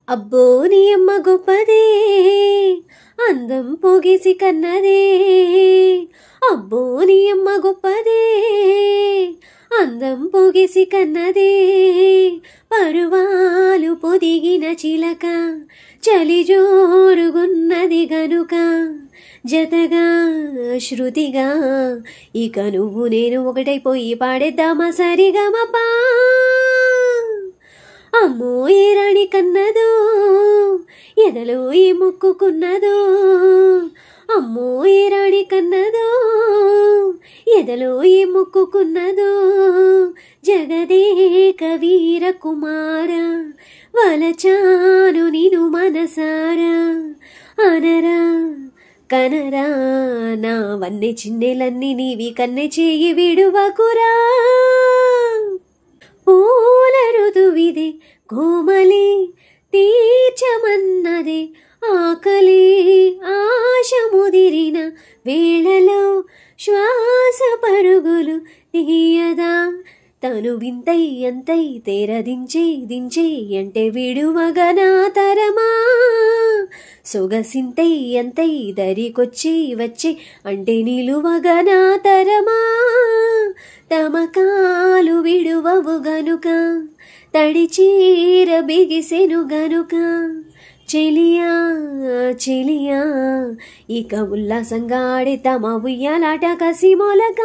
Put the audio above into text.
అబ్బో నీ అమ్మ గొప్పదే అందం పొగేసి కన్నదే. అబ్బో నీ అమ్మ గొప్పదే అందం పొగేసి కన్నదే. పరువాలు పొదిగిన చిలక చలి జోరుగున్నది గనుక జతగా శృతిగా ఇక నువ్వు నేను ఒకటైపోయి పాడేద్దామా సరిగమపా. అమ్మో ఏ రాణి కన్నదో ఎదలో ఈ ముక్కుకున్నదో. అమ్మో ఏ రాణి కన్నదో ఎదలో ఈ ముక్కుకున్నదో. జగదేక వీర కుమార వలచాను నిను మనసారా. అనరా కనరా నా వన్నె చిన్నెలన్నీ నీవి కన్నె చేయి విడువకురా. పూల ఋతువిదే కోమలి తీర్చమన్నదే ఆకలి ఆశ ముదిరిన వేళలో శ్వాస పరుగులు తీయదా. తను వింతై అంతై తెరదించే దించే అంటే విడువగనా తరమా. సొగసింతై అంతై దరికొచ్చి వచ్చే అంటే నిలువగనా తరమా. తమకాలు విడువవు గనుక తడి చీర బిగిసెను గనుక చెలియా చెలియా ఇక ఉల్లాసంగా ఆడే తమ ఉయ్యాలాట కసి మొలక.